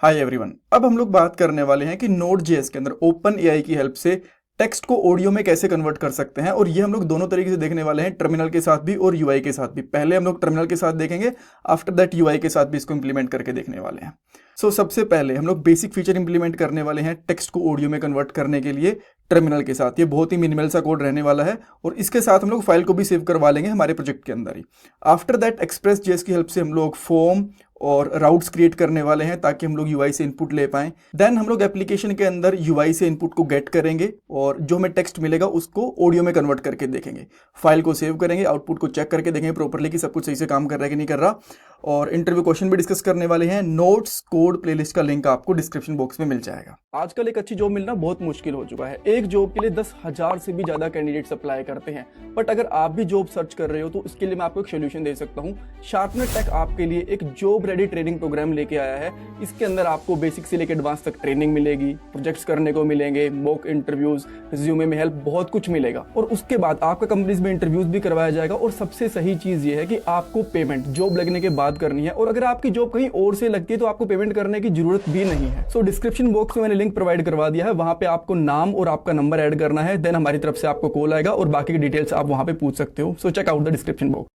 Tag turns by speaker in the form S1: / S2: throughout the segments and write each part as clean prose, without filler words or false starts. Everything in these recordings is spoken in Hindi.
S1: Hi everyone. अब हम लोग बात करने वाले हैं कि Node.js के अंदर ओपन एआई की हेल्प से टेक्स्ट को ऑडियो में कैसे कन्वर्ट कर सकते हैं, और ये हम लोग दोनों तरीके से देखने वाले हैं, टर्मिनल के साथ भी और यूआई के साथ भी। पहले हम लोग टर्मिनल के साथ देखेंगे, आफ्टर दैट यूआई के साथ भी इसको इंप्लीमेंट करके देखने वाले हैं। सबसे पहले हम लोग बेसिक फीचर इंप्लीमेंट करने वाले हैं टेक्स्ट को ऑडियो में कन्वर्ट करने के लिए टर्मिनल के साथ। ये बहुत ही मिनिमल सा कोड रहने वाला है और इसके साथ हम लोग फाइल को भी सेव करवा लेंगे हमारे प्रोजेक्ट के अंदर ही। आफ्टर दैट एक्सप्रेस जेएस की हेल्प से हम लोग फॉर्म और राउट्स क्रिएट करने वाले हैं ताकि हम लोग यूआई से इनपुट ले पाएं। देन हम लोग एप्लीकेशन के अंदर यूआई से इनपुट को गेट करेंगे और जो हमें टेक्स्ट मिलेगा उसको ऑडियो में कन्वर्ट करके देखेंगे। फाइल को सेव करेंगे, आउटपुट को चेक करके देखेंगे प्रॉपरली कि सब कुछ सही से काम कर रहा है कि नहीं कर रहा। और इंटरव्यू क्वेश्चन भी डिस्कस करने वाले हैं। नोट्स कोड प्लेलिस्ट का लिंक आपको डिस्क्रिप्शन बॉक्स में मिल जाएगा। आजकल एक अच्छी जॉब मिलना बहुत मुश्किल हो चुका है। एक जॉब के लिए 10,000 से भी ज्यादा कैंडिडेट्स अप्लाई करते हैं। बट अगर आप भी जॉब सर्च कर रहे हो तो उसके लिए मैं आपको एक सोल्यूशन दे सकता हूँ। शार्पनर टेक आपके लिए एक जॉब रेडी ट्रेनिंग प्रोग्राम लेके आया है। इसके अंदर आपको बेसिक से लेकर एडवांस तक ट्रेनिंग मिलेगी, प्रोजेक्ट्स करने को मिलेंगे, मॉक इंटरव्यूज, रिज्यूमे में हेल्प, बहुत कुछ मिलेगा। और उसके बाद आपका कंपनीज में इंटरव्यूज भी करवाया जाएगा। और सबसे सही चीज ये है कि आपको पेमेंट जॉब लगने के बाद करनी है, और अगर आपकी जॉब कहीं और से लगती है तो आपको पेमेंट करने की जरूरत भी नहीं है। डिस्क्रिप्शन बॉक्स में मैंने लिंक प्रोवाइड करवा दिया है, वहां पे आपको नाम और आपका नंबर ऐड करना है। देन हमारी तरफ से आपको कॉल आएगा और बाकी की डिटेल्स आप वहां पे पूछ सकते हो। Check out the description box.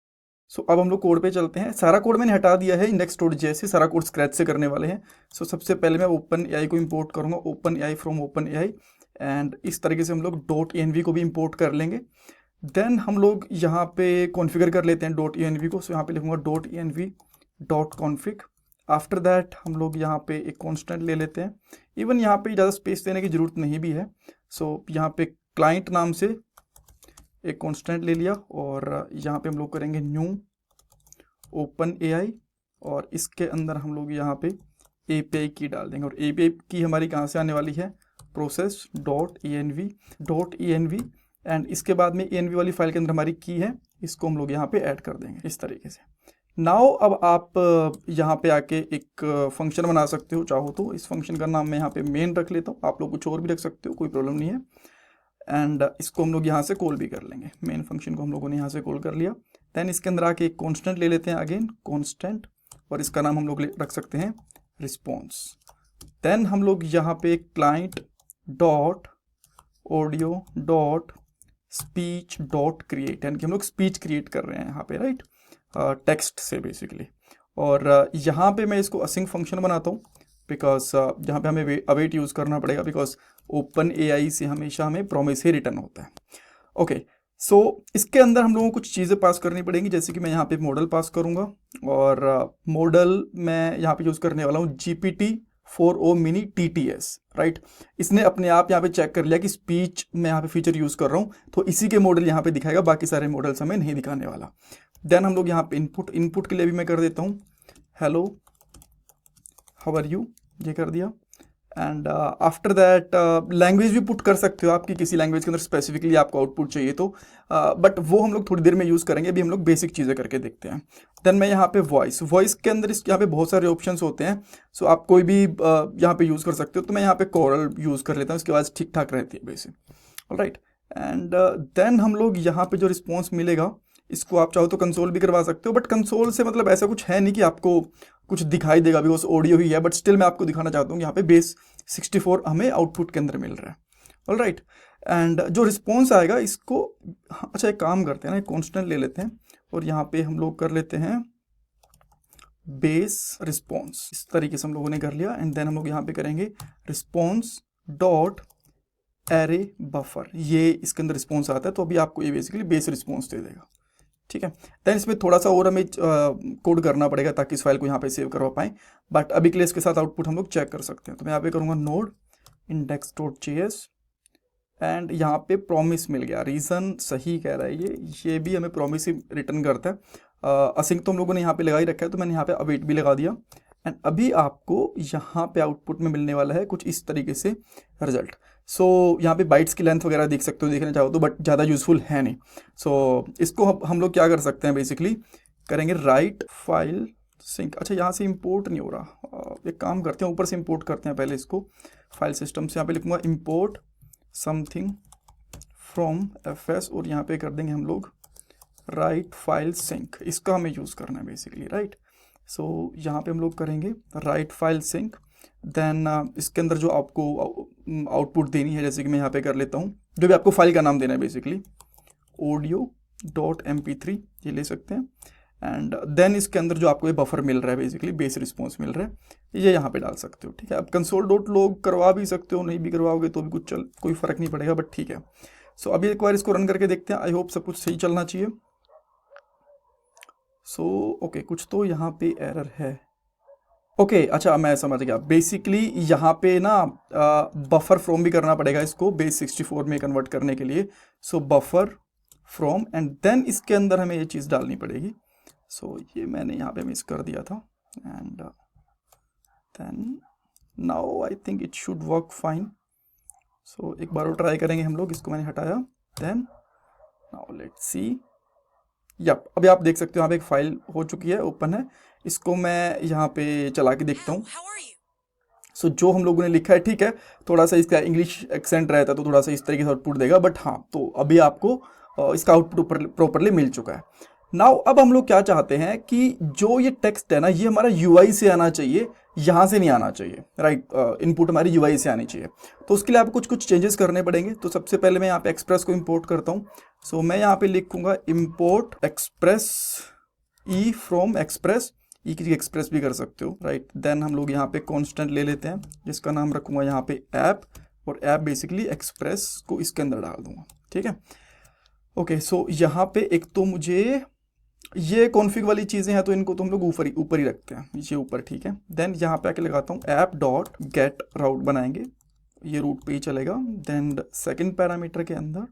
S1: अब हम लोग कोड पे चलते हैं। सारा कोड मैंने हटा दिया है index.js से, सारा कोड स्क्रैच से करने वाले हैं। सबसे पहले मैं ओपन एआई को इंपोर्ट करूंगा, open AI from open AI, and इस तरीके से हम लोग .env को भी इंपोर्ट कर लेंगे। देन हम लोग यहाँ पे कॉन्फ़िगर कर लेते हैं .env को। यहाँ पे लिखूंगा .env.config। आफ्टर दैट हम लोग यहाँ पे एक कॉन्स्टेंट ले लेते हैं। इवन यहाँ पे ज़्यादा स्पेस देने की ज़रूरत नहीं भी है। यहाँ पे क्लाइंट नाम से एक कॉन्स्टेंट ले लिया और यहाँ पे हम लोग करेंगे न्यू ओपन एआई, और इसके अंदर हम लोग यहाँ पे एपीआई की डाल देंगे। और एपीआई की हमारी कहाँ से आने वाली है, process.env, एंड इसके बाद में env वाली फाइल के अंदर हमारी की है, इसको हम लोग यहाँ पे ऐड कर देंगे इस तरीके से। नाउ अब आप यहाँ पे आके एक फंक्शन बना सकते हो चाहो तो। इस फंक्शन का नाम मैं यहाँ पे मेन रख लेता हूँ, आप लोग कुछ और भी रख सकते हो, कोई प्रॉब्लम नहीं है। एंड इसको हम लोग यहाँ से कॉल भी कर लेंगे। मेन फंक्शन को हम लोगों ने यहाँ से कॉल कर लिया। देन इसके अंदर आके एक कॉन्स्टेंट ले लेते हैं, अगेन कॉन्स्टेंट, और इसका नाम हम लोग रख सकते हैं रिस्पॉन्स। देन हम लोग यहाँ पे client dot audio dot speech dot create, यानी कि हम लोग स्पीच क्रिएट कर रहे हैं यहाँ पे, राइट, टेक्स्ट से बेसिकली। और यहाँ पे मैं इसको असिंक फंक्शन बनाता हूँ बिकॉज यहाँ पे हमें अवेट यूज़ करना पड़ेगा, बिकॉज ओपन एआई से हमेशा हमें प्रॉमिस ही रिटर्न होता है। ओके, इसके अंदर हम लोगों को कुछ चीज़ें पास करनी पड़ेंगी, जैसे कि मैं यहाँ पे मॉडल पास करूँगा, और मॉडल मैं यहाँ पे यूज़ करने वाला हूँ GPT-4o मिनी TTS, राइट। इसने अपने आप यहाँ पे चेक कर लिया कि स्पीच में यहाँ पे फीचर यूज़ कर रहा हूँ, तो इसी के मॉडल यहाँ पे दिखाएगा, बाकी सारे मॉडल्स हमें नहीं दिखाने वाला। देन हम लोग यहाँ पे इनपुट के लिए भी मैं कर देता हूँ हेलो हाउ आर यू, ये कर दिया। एंड आफ्टर दैट लैंग्वेज भी पुट कर सकते हो आपकी किसी लैंग्वेज के अंदर स्पेसिफिकली आपको आउटपुट चाहिए तो, बट वो हम लोग थोड़ी देर में यूज़ करेंगे। अभी हम लोग बेसिक चीज़ें करके देखते हैं। देन मैं यहाँ पे वॉइस के अंदर यहाँ पे बहुत सारे ऑप्शंस होते हैं, आप कोई भी यहाँ पे यूज़ कर सकते हो। तो मैं यहाँ पे कोरल यूज़ कर लेता हूँ, उसके बाद ठीक ठाक रहती है बेसिक, ऑलराइट। एंड देन हम लोग यहाँ पे जो रिस्पॉन्स मिलेगा, इसको आप चाहो तो कंसोल भी करवा सकते हो, बट कंसोल से मतलब ऐसा कुछ है नहीं कि आपको कुछ दिखाई देगा, बिकॉज ऑडियो ही है। बट स्टिल मैं आपको दिखाना चाहता हूँ यहाँ पे बेस 64 हमें आउटपुट के अंदर मिल रहा है, ऑलराइट। एंड जो रिस्पॉन्स आएगा इसको, अच्छा एक काम करते हैं ना, एक कॉन्स्टेंट ले लेते हैं और यहाँ पे हम लोग कर लेते हैं बेस रिस्पॉन्स। इस तरीके से हम लोगों ने कर लिया। एंड देन हम लोग यहाँ पे करेंगे रिस्पॉन्स डॉट एरे बफर, ये इसके अंदर रिस्पॉन्स आता है, तो अभी आपको ये बेसिकली बेस रिस्पॉन्स दे देगा, ठीक है। देन इसमें थोड़ा सा और हमें कोड करना पड़ेगा ताकि इस फाइल को यहाँ पे सेव करवा पाएँ, बट अभी के लिए इसके साथ आउटपुट हम लोग चेक कर सकते हैं। तो मैं यहाँ पे करूँगा नोड index.js, एंड यहाँ पे प्रॉमिस मिल गया, रीज़न सही कह रहा है ये भी हमें प्रॉमिस ही रिटर्न करता है। असिंक तो हम लोगों ने यहाँ पे लगा ही रखा है, तो मैंने यहाँ पे अवेट भी लगा दिया। एंड अभी आपको यहाँ पे आउटपुट में मिलने वाला है कुछ इस तरीके से रिजल्ट। यहाँ पे बाइट्स की लेंथ वगैरह देख सकते हो, देखना चाहो तो, बट ज़्यादा यूज़फुल है नहीं। इसको हम लोग क्या कर सकते हैं, बेसिकली करेंगे राइट फाइल सिंक। अच्छा, यहाँ से इंपोर्ट नहीं हो रहा, एक काम करते हैं, ऊपर से इंपोर्ट करते हैं पहले इसको फाइल सिस्टम से। यहाँ पे लिखूँगा इंपोर्ट समथिंग फ्रॉम fs, और यहाँ पे कर देंगे हम लोग राइट फाइल सिंक। इसका हमें यूज़ करना है बेसिकली, राइट। यहाँ पे हम लोग करेंगे राइट फाइल सिंक। देन इसके अंदर जो आपको आउटपुट देनी है, जैसे कि मैं यहाँ पे कर लेता हूँ, जो भी आपको फाइल का नाम देना है बेसिकली audio.mp3 ये ले सकते हैं। एंड देन इसके अंदर जो आपको ये बफर मिल रहा है बेसिकली बेस रिस्पॉन्स मिल रहा है, ये यहाँ पे डाल सकते हो। ठीक है, अब console.log करवा भी सकते हो, नहीं भी करवाओगे तो भी कोई फ़र्क नहीं पड़ेगा, बट ठीक है। सो अभी एक बार इसको रन करके देखते हैं। आई होप सब कुछ सही चलना चाहिए। सो ओके, कुछ तो यहाँ पे एरर है। ओके अच्छा, मैं समझ गया। बेसिकली यहाँ पे ना बफर फ्रॉम भी करना पड़ेगा इसको बेस 64 में कन्वर्ट करने के लिए। सो बफर फ्रॉम एंड देन इसके अंदर हमें ये चीज़ डालनी पड़ेगी। सो ये मैंने यहाँ पे मिस कर दिया था and then now I think it should work fine. So एक बार और ट्राई करेंगे हम लोग। इसको मैंने हटाया, then now let's see. Yup, अभी आप देख सकते हो यहाँ पे एक फाइल हो चुकी है, ओपन है। इसको मैं यहाँ पे चला के देखता हूँ। सो जो हम लोगों ने लिखा है, ठीक है, थोड़ा सा इसका इंग्लिश एक्सेंट रहता तो थोड़ा सा इस तरीके से आउटपुट देगा, बट हाँ, तो अभी आपको इसका आउटपुट प्रॉपरली मिल चुका है। नाउ अब हम लोग क्या चाहते हैं कि जो ये टेक्स्ट है ना, ये हमारा यूआई से आना चाहिए, यहाँ से नहीं आना चाहिए, राइट। इनपुट हमारी यूआई से आनी चाहिए। तो उसके लिए आपको कुछ चेंजेस करने पड़ेंगे। तो सबसे पहले मैं यहाँ पे एक्सप्रेस को इंपोर्ट करता हूँ। सो मैं यहाँ पे लिखूंगा import express e from express, e की एक्सप्रेस भी कर सकते हो, राइट। देन हम लोग यहाँ पे कॉन्स्टेंट ले लेते हैं, जिसका नाम रखूंगा यहाँ पे ऐप, और ऐप बेसिकली एक्सप्रेस को इसके अंदर डाल दूंगा। ठीक है, ओके। सो यहाँ पे एक तो मुझे ये कॉन्फ़िग वाली चीज़ें हैं, तो इनको तो हम लोग ऊपर ही रखते हैं, ये ऊपर, ठीक है। देन यहाँ पे आके लगाता हूँ ऐप डॉट गेट राउट बनाएंगे, ये रूट पे ही चलेगा। देन सेकंड पैरामीटर के अंदर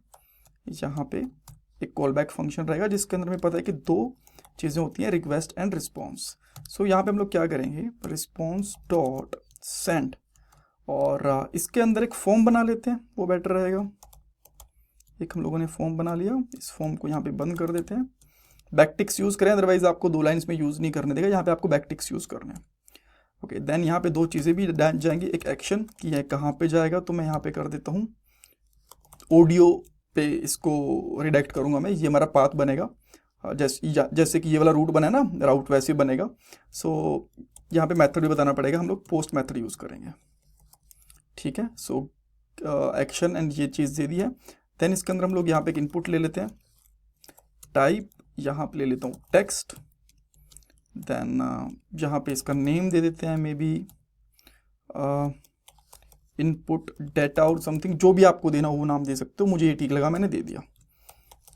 S1: यहाँ पे एक कॉल बैक फंक्शन रहेगा, जिसके अंदर हमें पता है कि दो चीज़ें होती हैं, रिक्वेस्ट एंड रिस्पॉन्स। सो यहाँ पे हम लोग क्या करेंगे, रिस्पॉन्स डॉट सेंड, और इसके अंदर एक फॉर्म बना लेते हैं, वो बेटर रहेगा। एक हम लोगों ने फॉर्म बना लिया, इस फॉर्म को यहाँ पे बंद कर देते हैं। बैकटिक्स यूज़ करें, अदरवाइज आपको 2 लाइन्स में यूज़ नहीं करने देगा, यहाँ पे आपको बैकटिक्स यूज़ करने हैं। ओके, देन यहाँ पे 2 चीज़ें भी जाएंगी, एक एक्शन कि यह कहाँ पे जाएगा, तो मैं यहाँ पे कर देता हूँ ऑडियो पे, इसको रिडायरेक्ट करूँगा मैं, ये हमारा पाथ बनेगा, जैसे कि ये वाला रूट बना है ना, राउट वैसे बनेगा। सो यहाँ पे मेथड भी बताना पड़ेगा, हम लोग पोस्ट मेथड यूज़ करेंगे। ठीक है, सो एक्शन एंड ये चीज़ दे दी है। देन इसके अंदर हम लोग यहाँ पे एक इनपुट ले लेते हैं, टाइप यहाँ पे ले लेता हूँ टेक्स्ट। देन यहाँ पे इसका नेम दे देते हैं, मे बी इनपुट डेटा और समथिंग, जो भी आपको देना हो वो नाम दे सकते हो, मुझे ये ठीक लगा, मैंने दे दिया।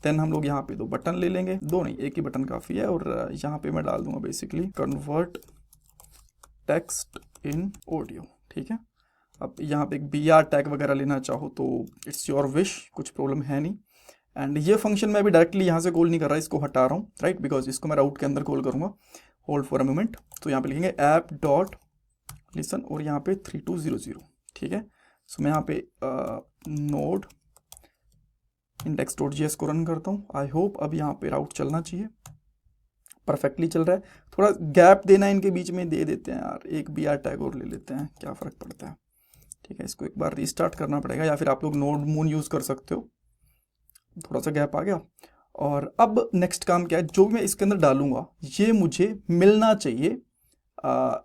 S1: देन हम लोग यहाँ पे 2 बटन ले लेंगे, 2 नहीं, एक ही बटन काफ़ी है, और यहाँ पे मैं डाल दूंगा basically convert text in audio. ठीक है, अब यहाँ पे एक BR टैग वगैरह लेना चाहो तो इट्स योर विश, कुछ प्रॉब्लम है नहीं। एंड ये फंक्शन मैं अभी डायरेक्टली यहाँ से कॉल नहीं कर रहा, इसको हटा रहा हूँ, राइट, बिकॉज इसको मैं राउट के अंदर कॉल करूँगा। होल्ड फॉर अ मोमेंट, तो यहाँ पे लिखेंगे ऐप डॉट लिसन, और यहाँ पे 3200। ठीक है, सो मैं यहाँ पे नोड index.js को रन करता हूँ। आई होप अब यहाँ पे राउट चलना चाहिए, परफेक्टली चल रहा है। थोड़ा गैप देना है इनके बीच में, दे देते हैं यार, एक BR टैग और ले लेते हैं, क्या फ़र्क पड़ता है। ठीक है, इसको एक बार रीस्टार्ट करना पड़ेगा, या फिर आप लोग नोड मून यूज़ कर सकते हो। थोड़ा सा गैप आ गया, और अब नेक्स्ट काम क्या है, जो भी मैं इसके अंदर डालूंगा ये मुझे मिलना चाहिए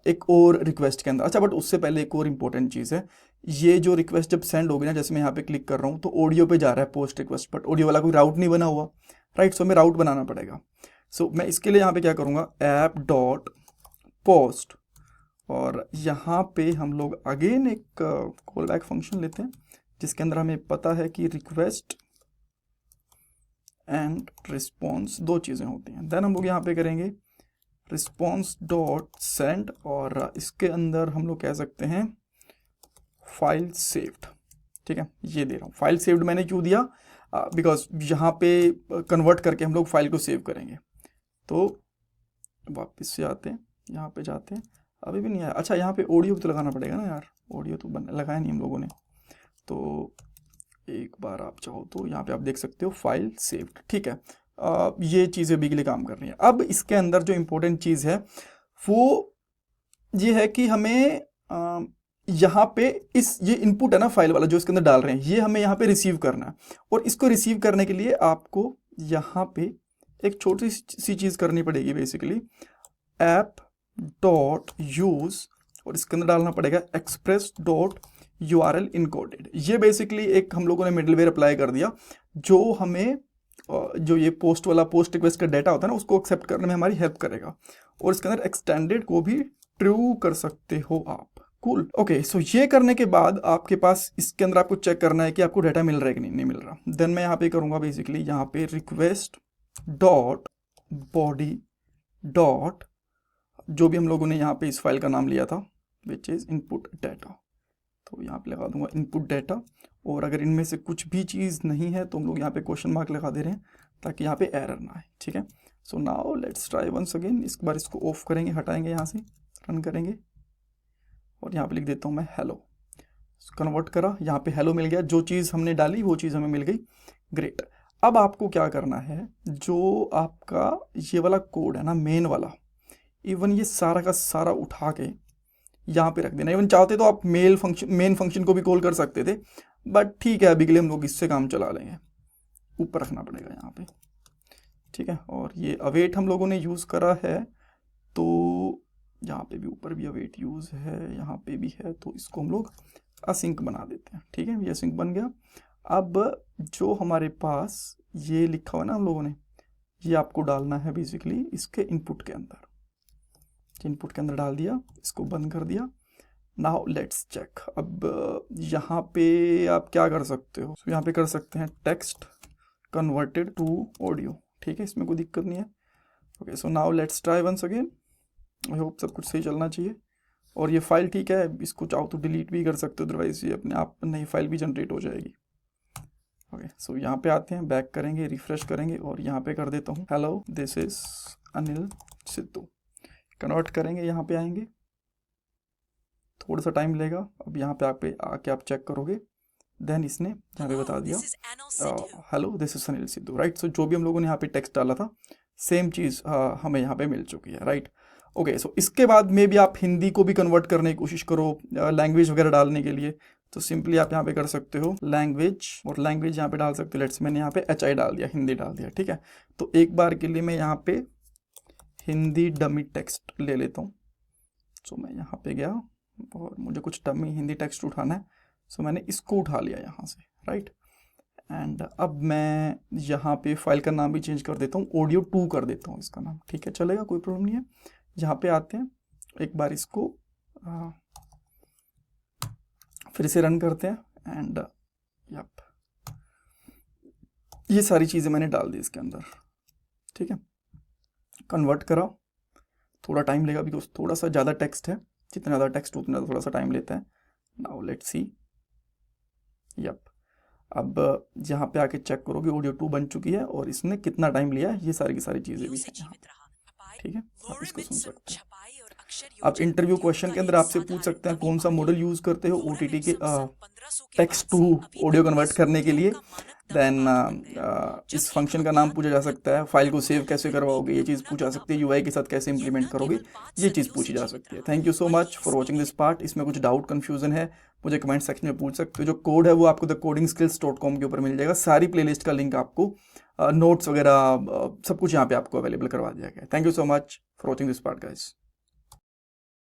S1: एक और रिक्वेस्ट के अंदर। अच्छा, बट उससे पहले एक और इम्पोर्टेंट चीज़ है, ये जो रिक्वेस्ट जब सेंड होगी ना, जैसे मैं यहाँ पे क्लिक कर रहा हूँ तो ऑडियो पे जा रहा है पोस्ट रिक्वेस्ट, बट ऑडियो वाला कोई राउट नहीं बना हुआ, राइट। सो हमें राउट बनाना पड़ेगा। सो मैं इसके लिए यहाँ पे क्या करूँगा, ऐप डॉट पोस्ट, और यहाँ पे हम लोग अगेन एक कॉल बैक फंक्शन लेते हैं, जिसके अंदर हमें पता है कि रिक्वेस्ट एंड रिस्पॉन्स 2 चीज़ें होती हैं। देन हम लोग यहाँ पे करेंगे रिस्पॉन्स डॉट सेंड, और इसके अंदर हम लोग कह सकते हैं फाइल सेव्ड। ठीक है, ये दे रहा हूँ। फाइल सेव्ड मैंने क्यों दिया, बिकॉज यहाँ पे कन्वर्ट करके हम लोग फाइल को सेव करेंगे। तो वापस से आते हैं, यहाँ पे जाते हैं, अभी भी नहीं आया। अच्छा, यहाँ पे ऑडियो भी तो लगाना पड़ेगा ना यार, ऑडियो तो लगाया नहीं हम लोगों ने। तो एक बार आप चाहो तो यहाँ पे आप देख सकते हो फाइल सेव्ड। ठीक है, ये चीज़ें भी के लिए काम कर रही हैं। अब इसके अंदर जो इम्पोर्टेंट चीज़ है वो ये है कि हमें यहाँ पे ये इनपुट है ना फाइल वाला जो इसके अंदर डाल रहे हैं, ये हमें यहाँ पे रिसीव करना है। और इसको रिसीव करने के लिए आपको यहाँ पे एक छोटी सी चीज़ करनी पड़ेगी, बेसिकली ऐप डॉट यूज़ और इसके अंदर डालना पड़ेगा express.url encoded। ये बेसिकली एक हम लोगों ने मिडलवेयर अप्लाई कर दिया जो हमें जो ये पोस्ट वाला पोस्ट रिक्वेस्ट का डाटा होता है ना उसको एक्सेप्ट करने में हमारी हेल्प करेगा। और इसके अंदर एक्सटेंडेड को भी ट्रू कर सकते हो आप। कूल। ओके, सो ये करने के बाद आपके पास इसके अंदर आपको चेक करना है कि आपको डाटा मिल रहा है कि नहीं मिल रहा। देन मैं यहाँ पे करूँगा बेसिकली यहाँ पे रिक्वेस्ट डॉट बॉडी डॉट जो भी हम लोगों ने यहाँ पे इस फाइल का नाम लिया था विच इज़ इनपुट डाटा, तो यहाँ पे लगा दूंगा इनपुट डाटा। और अगर इनमें से कुछ भी चीज़ नहीं है तो हम लोग यहाँ पे क्वेश्चन मार्क लगा दे रहे हैं ताकि यहाँ पे एरर ना आए। ठीक है, so now let's try once again. इस बार इसको ऑफ करेंगे, हटाएंगे, यहाँ से रन करेंगे और यहाँ पे लिख देता हूँ मैं हेलो। कन्वर्ट करा, यहाँ पे हेलो मिल गया, जो चीज़ हमने डाली वो चीज़ हमें मिल गई। ग्रेट। अब आपको क्या करना है, जो आपका ये वाला कोड है ना मेन वाला, इवन ये सारा का सारा उठा के यहाँ पे रख देना। इवन चाहते तो आप मेन फंक्शन को भी कॉल कर सकते थे, बट ठीक है अभी के लिए हम लोग इससे काम चला लेंगे। ऊपर रखना पड़ेगा यहाँ पे। ठीक है, और ये अवेट हम लोगों ने यूज़ करा है तो यहाँ पे भी ऊपर भी अवेट यूज़ है, यहाँ पे भी है, तो इसको हम लोग असिंक बना देते हैं। ठीक है, ये असिंक बन गया। अब जो हमारे पास ये लिखा हुआ है ना हम लोगों ने, ये आपको डालना है बेसिकली इसके इनपुट के अंदर। इनपुट के अंदर डाल दिया, इसको बंद कर दिया। Now let's check. अब यहाँ पे आप क्या कर सकते हो, यहाँ पे कर सकते हैं टेक्स्ट कन्वर्टेड टू ऑडियो। ठीक है, इसमें कोई दिक्कत नहीं है। Okay, so now let's try once again. I hope सब कुछ सही चलना चाहिए। और ये फाइल ठीक है, इसको चाहो तो डिलीट भी कर सकते हो, अदरवाइज ये अपने आप नई फाइल भी जनरेट हो जाएगी। ओके, सो यहाँ पे आते हैं, बैक करेंगे, रिफ्रेश करेंगे और यहाँ पे कर देता हूँ hello this is Anil Sidhu. Convert करेंगे, यहाँ पे आएंगे, थोड़ा सा टाइम लेगा। अब यहाँ पे आके आप चेक करोगे, देन इसने यहाँ पे बता दिया hello this is Anil Sidhu, right. So जो भी हम लोगों ने यहाँ पे टेक्स्ट डाला था सेम चीज़ हमें यहाँ पे मिल चुकी है, राइट। ओके, सो इसके बाद में भी आप हिंदी को भी कन्वर्ट करने की कोशिश करो लैंग्वेज वगैरह डालने के लिए, तो सिंपली आप यहाँ पे कर सकते हो लैंग्वेज, और लैंग्वेज यहाँ पे डाल सकते हो। लेट्स मैंने यहाँ पे HI डाल दिया, हिंदी डाल दिया। ठीक है, तो एक बार के लिए मैं यहाँ पे हिंदी डमी टेक्स्ट ले लेता हूँ। सो मैं यहाँ पे गया और मुझे कुछ डमी हिंदी टेक्स्ट उठाना है, सो मैंने इसको उठा लिया यहाँ से, राइट। एंड अब मैं यहाँ पे फाइल का नाम भी चेंज कर देता हूँ, ऑडियो 2 कर देता हूँ इसका नाम। ठीक है, चलेगा, कोई प्रॉब्लम नहीं है। यहाँ पे आते हैं, एक बार इसको फिर से रन करते हैं एंड यप ये सारी चीज़ें मैंने डाल दी इसके अंदर। ठीक है, कन्वर्ट करा, थोड़ा टाइम लेगा बिकॉज थोड़ा सा ज़्यादा टेक्स्ट है, जितना ज़्यादा टेक्स्ट उतना थोड़ा सा टाइम लेता है। नाउ लेट्स सी, यप अब यहाँ पे आके चेक करोगे ऑडियो 2 बन चुकी है और इसने कितना टाइम लिया है, ये सारी की सारी चीज़ें भी हैं यहाँ। ठीक है, आप इसको सुन सकते हैं। आप इंटरव्यू क्वेश्चन के अंदर आपसे पूछ सकते हैं कौन सा मॉडल यूज़ करते हो OTT के टेक्स्ट टू ऑडियो कन्वर्ट करने के लिए। देन इस फंक्शन का नाम पूछा जा सकता है, फाइल को सेव कैसे करवाओगे ये चीज़ पूछा सकती है, UI के साथ कैसे इंप्लीमेंट करोगे ये चीज़ पूछी जा सकती है। Thank you so much for watching this part. इसमें कुछ डाउट कन्फ्यूजन है मुझे कमेंट सेक्शन में पूछ सकते हो। जो कोड है वो आपको thecodingskills.com के ऊपर मिल जाएगा। सारी प्लेलिस्ट का लिंक आपको नोट्स वगैरह सब कुछ यहाँ पे आपको अवेलेबल करवा दिया गया है। Thank you so much for watching this part guys.